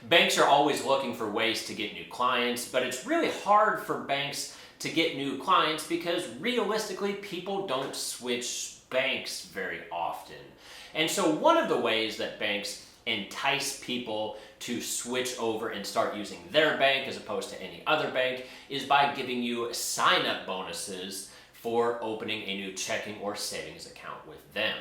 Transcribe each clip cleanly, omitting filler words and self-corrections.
Banks are always looking for ways to get new clients, but it's really hard for banks to get new clients because realistically, people don't switch banks very often. And so one of the ways that banks entice people to switch over and start using their bank as opposed to any other bank is by giving you sign-up bonuses for opening a new checking or savings account with them.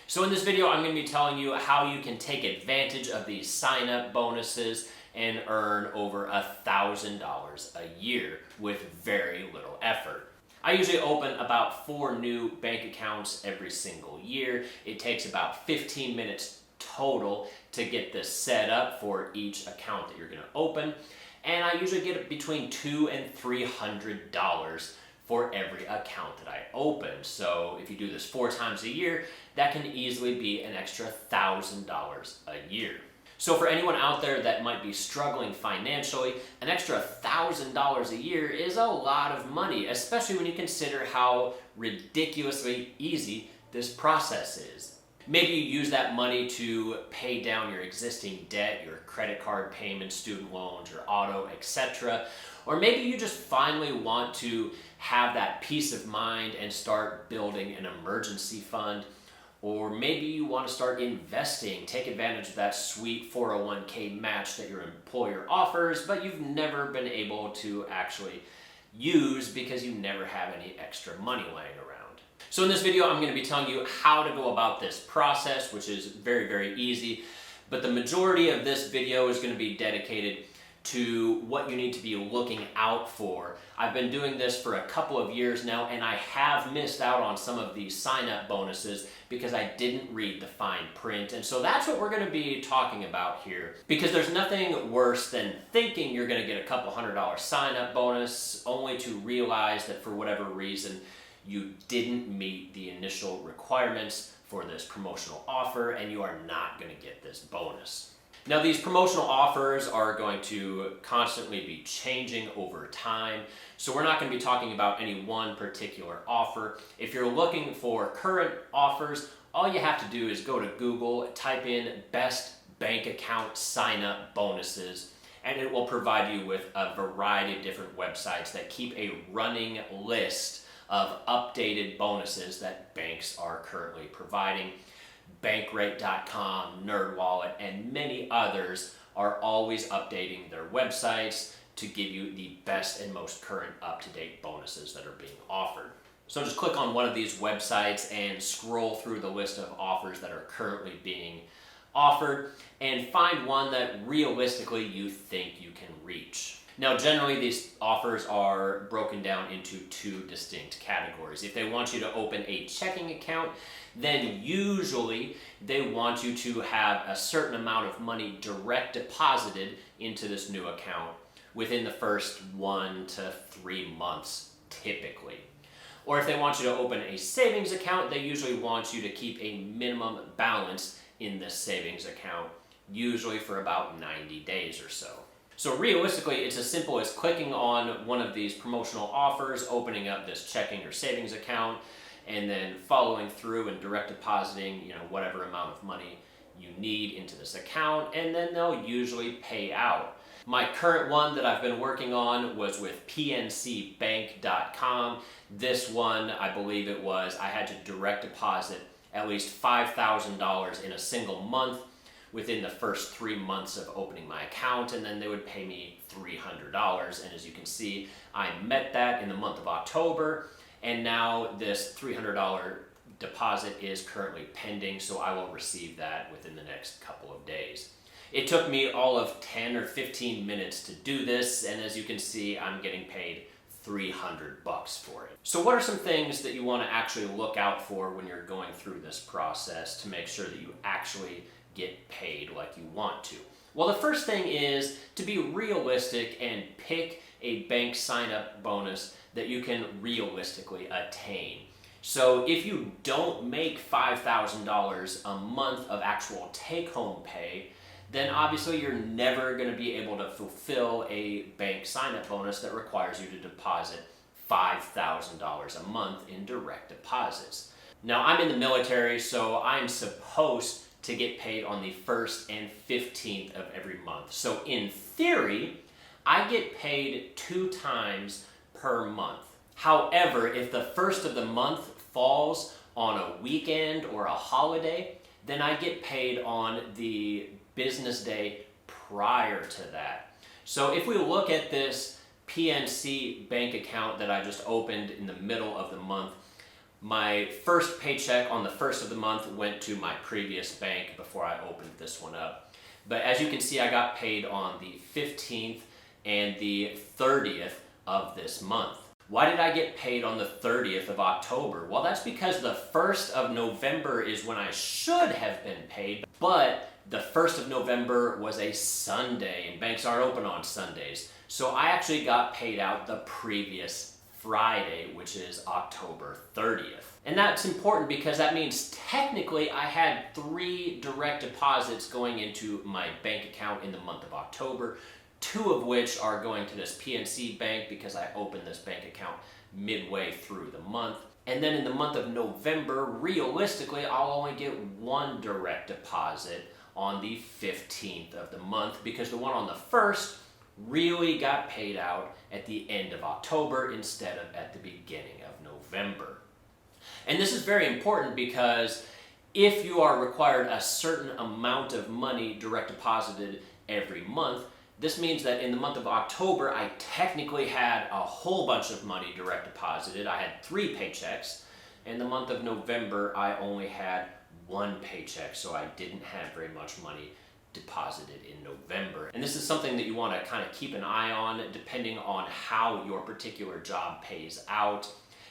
So in this video, I'm going to be telling you how you can take advantage of these sign-up bonuses and earn over $1,000 a year with very little effort. I usually open about 4 new bank accounts every single year. It takes about 15 minutes total to get this set up for each account that you're going to open. And I usually get between $200 and $300 for every account that I open. So if you do this 4 times a year, that can easily be an extra $1,000 a year. So for anyone out there that might be struggling financially, an extra $1,000 a year is a lot of money, especially when you consider how ridiculously easy this process is. Maybe you use that money to pay down your existing debt, your credit card payments, student loans, your auto, etc. Or maybe you just finally want to have that peace of mind and start building an emergency fund. Or maybe you want to start investing, take advantage of that sweet 401k match that your employer offers, but you've never been able to actually use because you never have any extra money laying around. So in this video, I'm going to be telling you how to go about this process, which is very, very easy. But the majority of this video is going to be dedicated to what you need to be looking out for. I've been doing this for a couple of years now, and I have missed out on some of these sign-up bonuses because I didn't read the fine print. And so that's what we're going to be talking about here. Because there's nothing worse than thinking you're going to get a couple $100 sign-up bonus only to realize that for whatever reason you didn't meet the initial requirements for this promotional offer and you are not going to get this bonus. Now, these promotional offers are going to constantly be changing over time, so we're not going to be talking about any one particular offer. If you're looking for current offers, all you have to do is go to Google, type in best bank account sign-up bonuses, and it will provide you with a variety of different websites that keep a running list of updated bonuses that banks are currently providing. Bankrate.com, NerdWallet, and many others are always updating their websites to give you the best and most current up-to-date bonuses that are being offered. So just click on one of these websites and scroll through the list of offers that are currently being offered and find one that realistically you think you can reach. Now, generally, these offers are broken down into 2 distinct categories. If they want you to open a checking account, then usually they want you to have a certain amount of money direct deposited into this new account within the first 1 to 3 months, typically. Or if they want you to open a savings account, they usually want you to keep a minimum balance in this savings account, usually for about 90 days or so. So realistically, it's as simple as clicking on one of these promotional offers, opening up this checking or savings account, and then following through and direct depositing, whatever amount of money you need into this account, and then they'll usually pay out. My current one that I've been working on was with pncbank.com. This one, I believe it was, I had to direct deposit at least $5,000 in a single month within the first 3 months of opening my account, and then they would pay me $300. And as you can see, I met that in the month of October, and now this $300 deposit is currently pending, so I will receive that within the next couple of days. It took me all of 10 or 15 minutes to do this, and as you can see, I'm getting paid $300 for it. So what are some things that you want to actually look out for when you're going through this process to make sure that you actually get paid like you want to? Well, the first thing is to be realistic and pick a bank sign-up bonus that you can realistically attain. So if you don't make $5,000 a month of actual take-home pay, then obviously you're never going to be able to fulfill a bank sign-up bonus that requires you to deposit $5,000 a month in direct deposits. Now, I'm in the military, so I'm supposed to get paid on the 1st and 15th of every month. So in theory, I get paid 2 times per month. However, if the first of the month falls on a weekend or a holiday, then I get paid on the business day prior to that. So if we look at this PNC bank account that I just opened in the middle of the month, my first paycheck on the 1st of the month went to my previous bank before I opened this one up. But as you can see, I got paid on the 15th and the 30th of this month. Why did I get paid on the 30th of October? Well, that's because the 1st of November is when I should have been paid, but the 1st of November was a Sunday and banks aren't open on Sundays. So I actually got paid out the previous Friday, which is October 30th. And that's important because that means technically I had 3 direct deposits going into my bank account in the month of October, 2 of which are going to this PNC bank because I opened this bank account midway through the month. And then in the month of November, realistically, I'll only get 1 direct deposit on the 15th of the month because the one on the 1st really got paid out at the end of October instead of at the beginning of November. And this is very important because if you are required a certain amount of money direct deposited every month, this means that in the month of October, I technically had a whole bunch of money direct deposited. I had 3 paychecks. In the month of November, I only had 1 paycheck, so I didn't have very much money deposited in November. And this is something that you want to kind of keep an eye on depending on how your particular job pays out.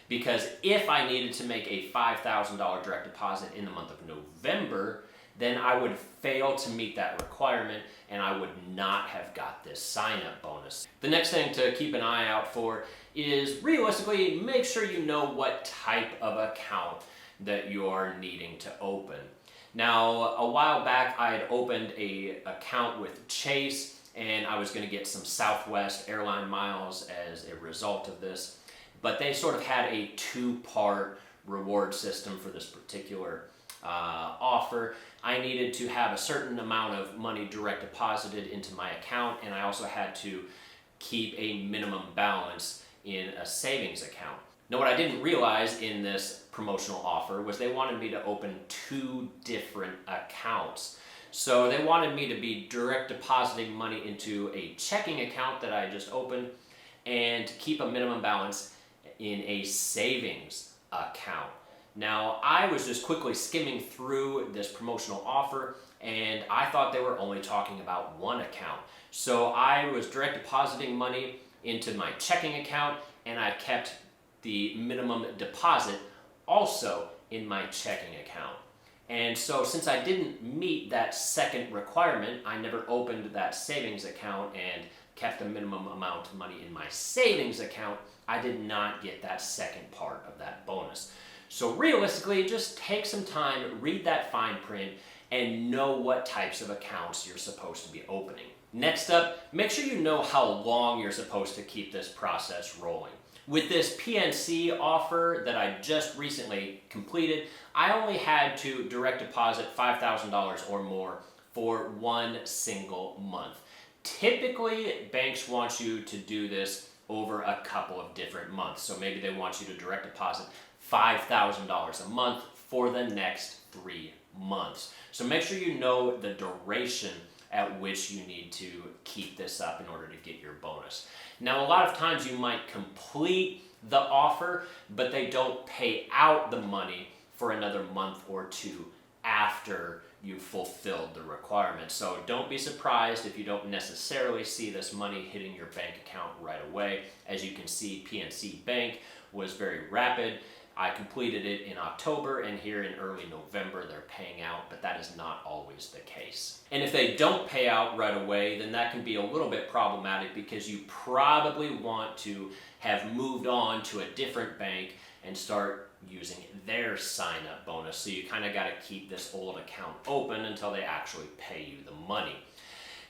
Because if I needed to make a $5,000 direct deposit in the month of November, then I would fail to meet that requirement and I would not have got this sign-up bonus. The next thing to keep an eye out for is realistically make sure you know what type of account that you're needing to open. Now, a while back I had opened an account with Chase and I was going to get some Southwest airline miles as a result of this, but they sort of had a 2-part reward system for this particular offer. I needed to have a certain amount of money direct deposited into my account, and I also had to keep a minimum balance in a savings account. Now, what I didn't realize in this promotional offer was they wanted me to open 2 different accounts. So they wanted me to be direct depositing money into a checking account that I just opened and keep a minimum balance in a savings account. Now, I was just quickly skimming through this promotional offer and I thought they were only talking about 1 account. So I was direct depositing money into my checking account and I kept the minimum deposit also in my checking account. And so since I didn't meet that second requirement, I never opened that savings account and kept a minimum amount of money in my savings account. I did not get that second part of that bonus. So realistically, just take some time, read that fine print, and know what types of accounts you're supposed to be opening. Next up, make sure you know how long you're supposed to keep this process rolling. With this PNC offer that I just recently completed, I only had to direct deposit $5,000 or more for 1 single month. Typically, banks want you to do this over a couple of different months. So maybe they want you to direct deposit $5,000 a month for the next 3 months. So make sure you know the duration at which you need to keep this up in order to get your bonus. Now, a lot of times you might complete the offer, but they don't pay out the money for another month or 2 after you've fulfilled the requirement. So don't be surprised if you don't necessarily see this money hitting your bank account right away. As you can see, PNC Bank was very rapid. I completed it in October, and here in early November they're paying out, but that is not always the case. And if they don't pay out right away, then that can be a little bit problematic because you probably want to have moved on to a different bank and start using their sign-up bonus. So you kind of got to keep this old account open until they actually pay you the money.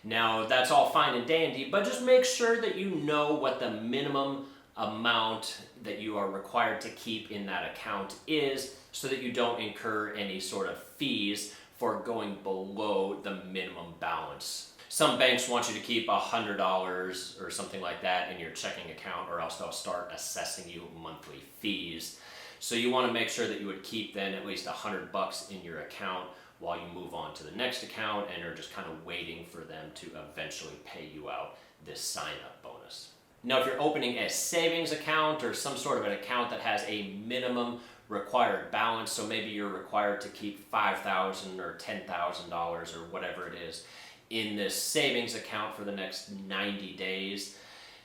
Now, that's all fine and dandy, but just make sure that you know what the minimum amount that you are required to keep in that account is so that you don't incur any sort of fees for going below the minimum balance. Some banks want you to keep $100 or something like that in your checking account, or else they'll start assessing you monthly fees. So you want to make sure that you would keep then at least $100 in your account while you move on to the next account and are just kind of waiting for them to eventually pay you out this sign-up bonus. Now, if you're opening a savings account or some sort of an account that has a minimum required balance, so maybe you're required to keep $5,000 or $10,000 or whatever it is in this savings account for the next 90 days.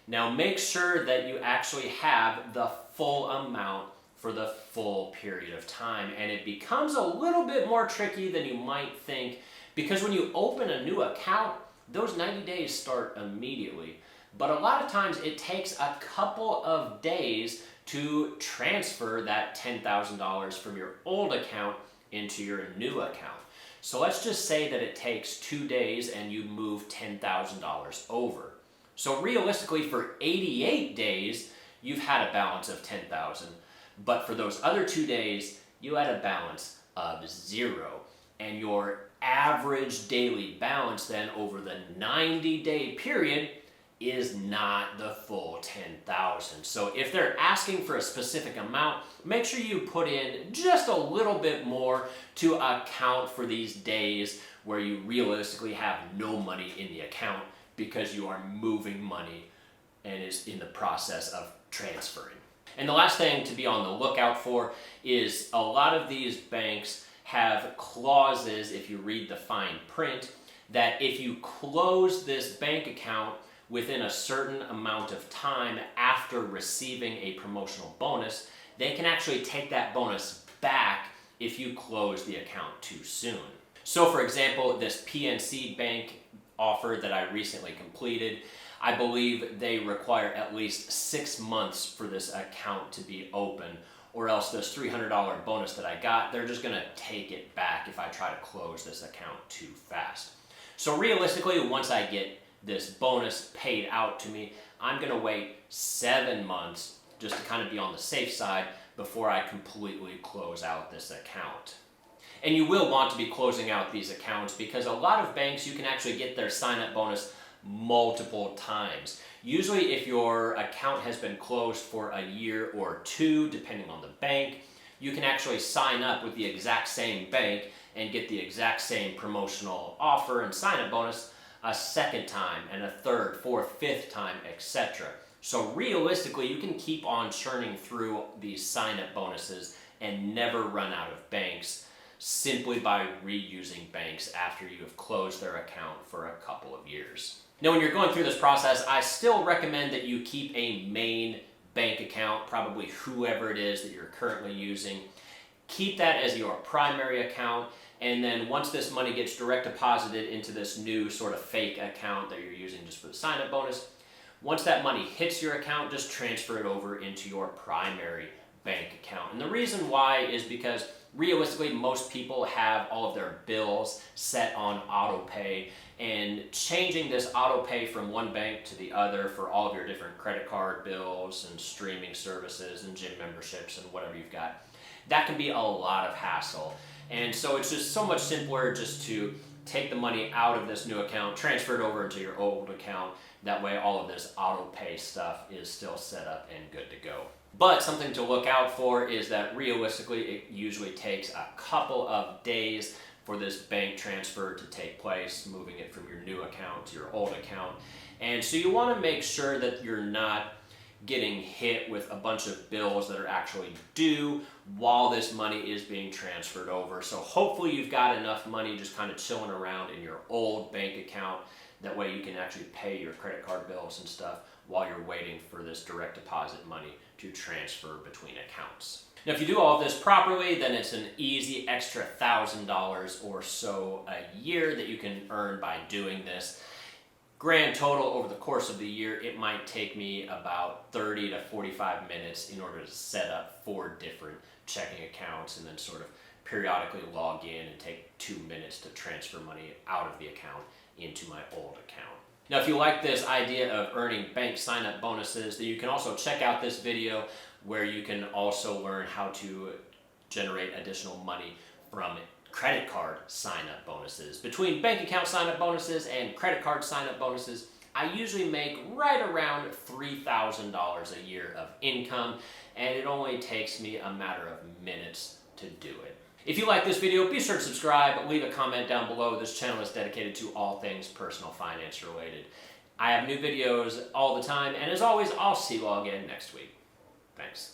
Now, make sure that you actually have the full amount for the full period of time. And it becomes a little bit more tricky than you might think, because when you open a new account, those 90 days start immediately. But a lot of times it takes a couple of days to transfer that $10,000 from your old account into your new account. So let's just say that it takes 2 days and you move $10,000 over. So realistically, for 88 days, you've had a balance of $10,000. But for those other 2 days, you had a balance of 0. And your average daily balance then over the 90-day period is not the full $10,000. So if they're asking for a specific amount, make sure you put in just a little bit more to account for these days where you realistically have no money in the account because you are moving money and is in the process of transferring. And the last thing to be on the lookout for is a lot of these banks have clauses, if you read the fine print, that if you close this bank account within a certain amount of time after receiving a promotional bonus, they can actually take that bonus back if you close the account too soon. So for example, this PNC Bank offer that I recently completed, I believe they require at least 6 months for this account to be open, or else this $300 bonus that I got, they're just gonna take it back if I try to close this account too fast. So realistically, once I get this bonus paid out to me, I'm gonna wait 7 months just to kind of be on the safe side before I completely close out this account. And you will want to be closing out these accounts because a lot of banks, you can actually get their sign-up bonus multiple times. Usually if your account has been closed for a year or 2, depending on the bank, you can actually sign up with the exact same bank and get the exact same promotional offer and sign-up bonus a second time and a third, fourth, fifth time, etc. So realistically, you can keep on churning through these sign-up bonuses and never run out of banks simply by reusing banks after you have closed their account for a couple of years. Now, when you're going through this process, I still recommend that you keep a main bank account, probably whoever it is that you're currently using. Keep that as your primary account, and then once this money gets direct deposited into this new sort of fake account that you're using just for the sign-up bonus, once that money hits your account, just transfer it over into your primary bank account. And the reason why is because realistically, most people have all of their bills set on auto pay, and changing this auto pay from one bank to the other for all of your different credit card bills and streaming services and gym memberships and whatever you've got, that can be a lot of hassle. And so it's just so much simpler just to take the money out of this new account, transfer it over into your old account. That way all of this auto pay stuff is still set up and good to go. But something to look out for is that realistically it usually takes a couple of days for this bank transfer to take place, moving it from your new account to your old account. And so you want to make sure that you're not getting hit with a bunch of bills that are actually due while this money is being transferred over. So hopefully you've got enough money just kind of chilling around in your old bank account. That way you can actually pay your credit card bills and stuff while you're waiting for this direct deposit money to transfer between accounts. Now, if you do all of this properly, then it's an easy extra $1,000 or so a year that you can earn by doing this. Grand total over the course of the year, it might take me about 30 to 45 minutes in order to set up 4 different checking accounts and then sort of periodically log in and take 2 minutes to transfer money out of the account into my old account. Now, if you like this idea of earning bank sign-up bonuses, then you can also check out this video where you can also learn how to generate additional money from credit card sign-up bonuses. Between bank account sign-up bonuses and credit card sign-up bonuses, I usually make right around $3,000 a year of income, and it only takes me a matter of minutes to do it. If you like this video, be sure to subscribe, leave a comment down below. This channel is dedicated to all things personal finance related. I have new videos all the time, and as always, I'll see you all again next week. Thanks.